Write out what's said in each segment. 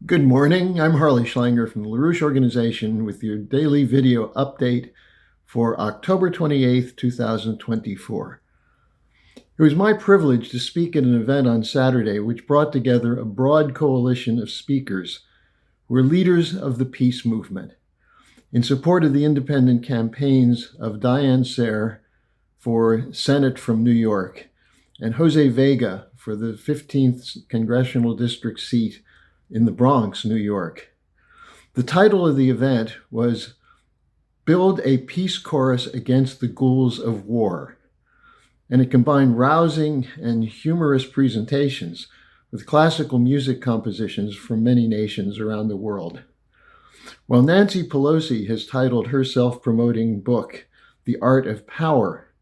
Good morning. I'm Harley Schlanger from the LaRouche Organization with your daily video update for October 28th, 2024. It was my privilege to speak at an event on Saturday which brought together a broad coalition of speakers who are leaders of the peace movement in support of the independent campaigns of Diane Sayre for Senate from New York and Jose Vega for the 15th Congressional District seat in the Bronx, New York. The title of the event was Build a Peace Chorus Against the Ghouls of War, and it combined rousing and humorous presentations with classical music compositions from many nations around the world. While Nancy Pelosi has titled her self-promoting book, The Art of Power,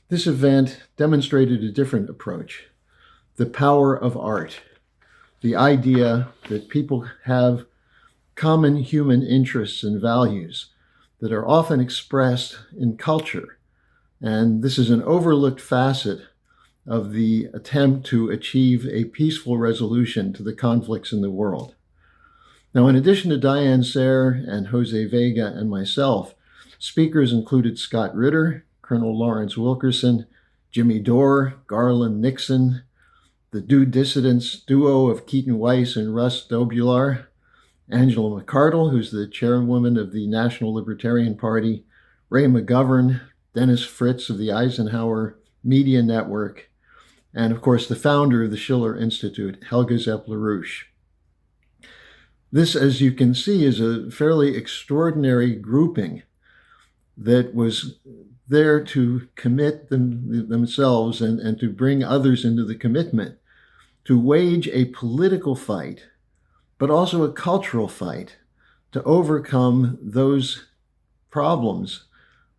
this event demonstrated a different approach, the power of art. The idea that people have common human interests and values that are often expressed in culture. And this is an overlooked facet of the attempt to achieve a peaceful resolution to the conflicts in the world. Now, in addition to Diane Sayre and Jose Vega and myself, speakers included Scott Ritter, Colonel Lawrence Wilkerson, Jimmy Dore, Garland Nixon, the Due Dissidents duo of Keaton Weiss and Russ Dobular, Angela McArdle, who's the chairwoman of the National Libertarian Party, Ray McGovern, Dennis Fritz of the Eisenhower Media Network, and of course the founder of the Schiller Institute, Helga Zepp LaRouche. This, as you can see, is a fairly extraordinary grouping that was there to commit themselves and to bring others into the commitment to wage a political fight, but also a cultural fight to overcome those problems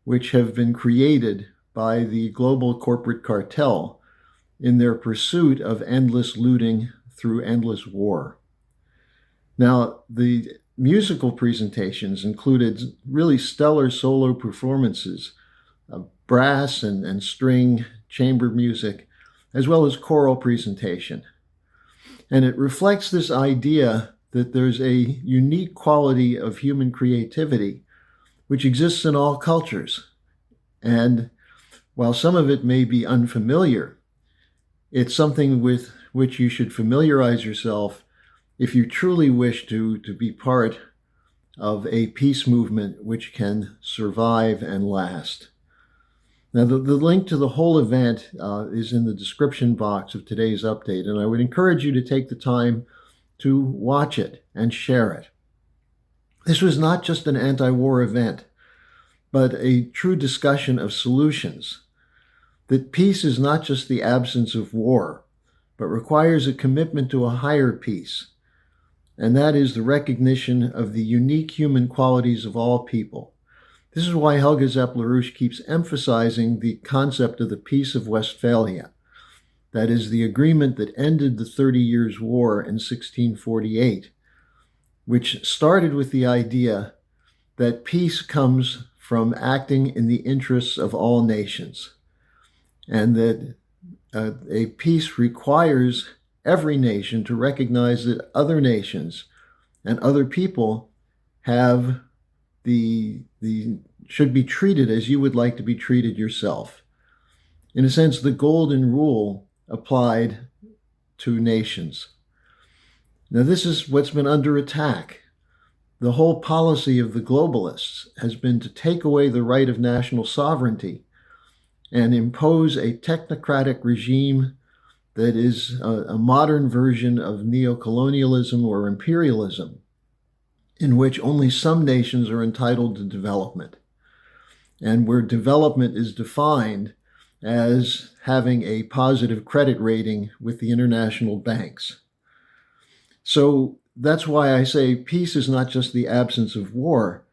which have been created by the global corporate cartel in their pursuit of endless looting through endless war. Now, the musical presentations included really stellar solo performances of brass and string chamber music, as well as choral presentation. And it reflects this idea that there's a unique quality of human creativity which exists in all cultures. And while some of it may be unfamiliar, it's something with which you should familiarize yourself if you truly wish to be part of a peace movement which can survive and last. Now, the link to the whole event is in the description box of today's update, and I would encourage you to take the time to watch it and share it. This was not just an anti-war event, but a true discussion of solutions. That peace is not just the absence of war, but requires a commitment to a higher peace, and that is the recognition of the unique human qualities of all people. This is why Helga Zepp LaRouche keeps emphasizing the concept of the Peace of Westphalia. That is the agreement that ended the 30 Years' War in 1648, which started with the idea that peace comes from acting in the interests of all nations, and that a peace requires every nation to recognize that other nations and other people have should be treated as you would like to be treated yourself. In a sense, the golden rule applied to nations. Now, this is what's been under attack. The whole policy of the globalists has been to take away the right of national sovereignty and impose a technocratic regime that is a modern version of neocolonialism or imperialism, in which only some nations are entitled to development, and where development is defined as having a positive credit rating with the international banks. So that's why I say peace is not just the absence of war,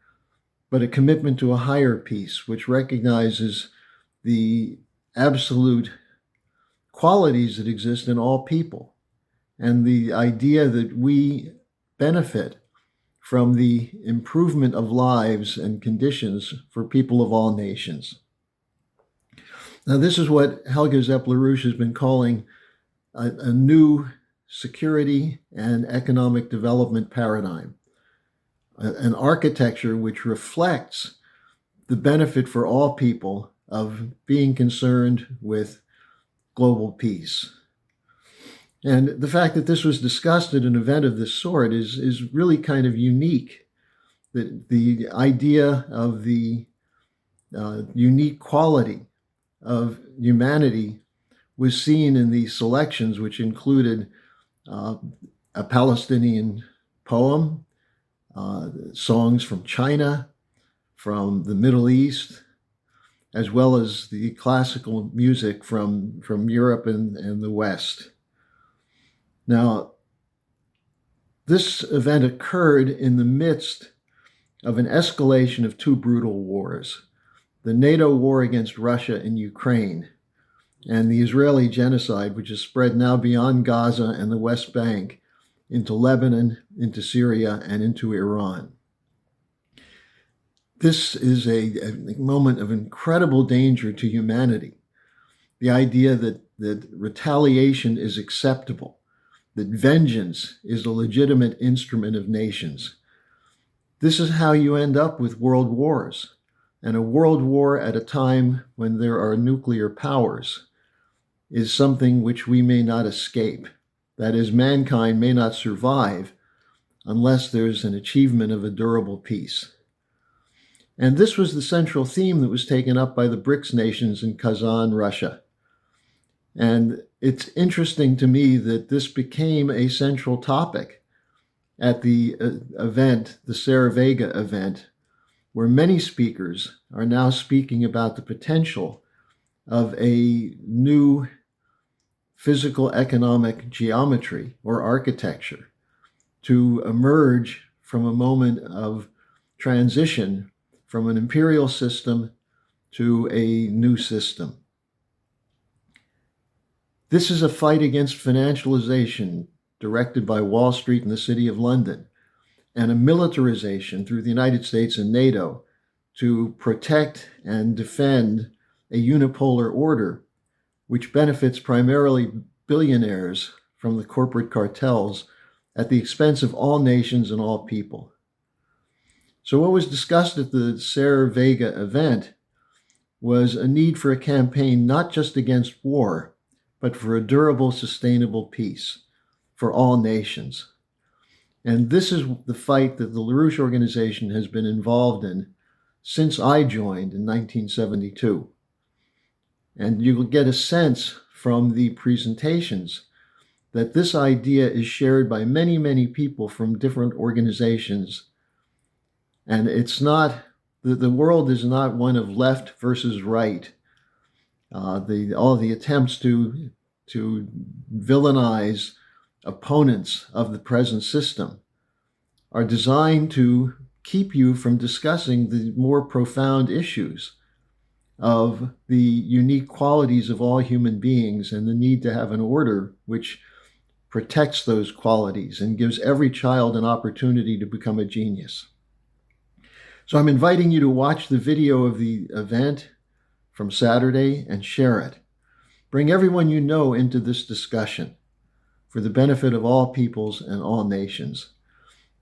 but a commitment to a higher peace, which recognizes the absolute qualities that exist in all people, and the idea that we benefit from the improvement of lives and conditions for people of all nations. Now, this is what Helga Zepp LaRouche has been calling a new security, and economic development paradigm, an architecture which reflects the benefit for all people of being concerned with global peace. And the fact that this was discussed at an event of this sort is really kind of unique. The idea of the unique quality of humanity was seen in these selections, which included a Palestinian poem, songs from China, from the Middle East, as well as the classical music from Europe and the West. Now, this event occurred in the midst of an escalation of two brutal wars: the NATO war against Russia and Ukraine, and the Israeli genocide, which has spread now beyond Gaza and the West Bank into Lebanon, into Syria, and into Iran. This is a moment of incredible danger to humanity. The idea that retaliation is acceptable, that vengeance is a legitimate instrument of nations. This is how you end up with world wars. And a world war at a time when there are nuclear powers is something which we may not escape. That is, mankind may not survive unless there's an achievement of a durable peace. And this was the central theme that was taken up by the BRICS nations in Kazan, Russia. And it's interesting to me that this became a central topic at the event, the Sarah Vega event, where many speakers are now speaking about the potential of a new physical economic geometry or architecture to emerge from a moment of transition from an imperial system to a new system. This is a fight against financialization directed by Wall Street and the City of London, and a militarization through the United States and NATO to protect and defend a unipolar order which benefits primarily billionaires from the corporate cartels at the expense of all nations and all people. So what was discussed at the Sarah Vega event was a need for a campaign not just against war, but for a durable, sustainable peace for all nations. And this is the fight that the LaRouche organization has been involved in since I joined in 1972. And you will get a sense from the presentations that this idea is shared by many, many people from different organizations. And it's not, the world is not one of left versus right. All the attempts to villainize opponents of the present system are designed to keep you from discussing the more profound issues of the unique qualities of all human beings and the need to have an order which protects those qualities and gives every child an opportunity to become a genius. So I'm inviting you to watch the video of the event from Saturday and share it. Bring everyone you know into this discussion for the benefit of all peoples and all nations.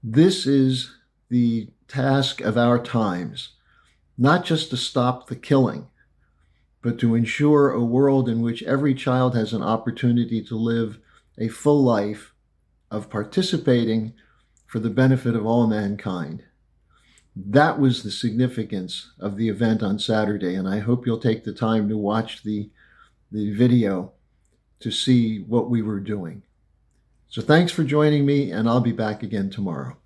This is the task of our times, not just to stop the killing, but to ensure a world in which every child has an opportunity to live a full life of participating for the benefit of all mankind. That was the significance of the event on Saturday, and I hope you'll take the time to watch the video to see what we were doing. So thanks for joining me, and I'll be back again tomorrow.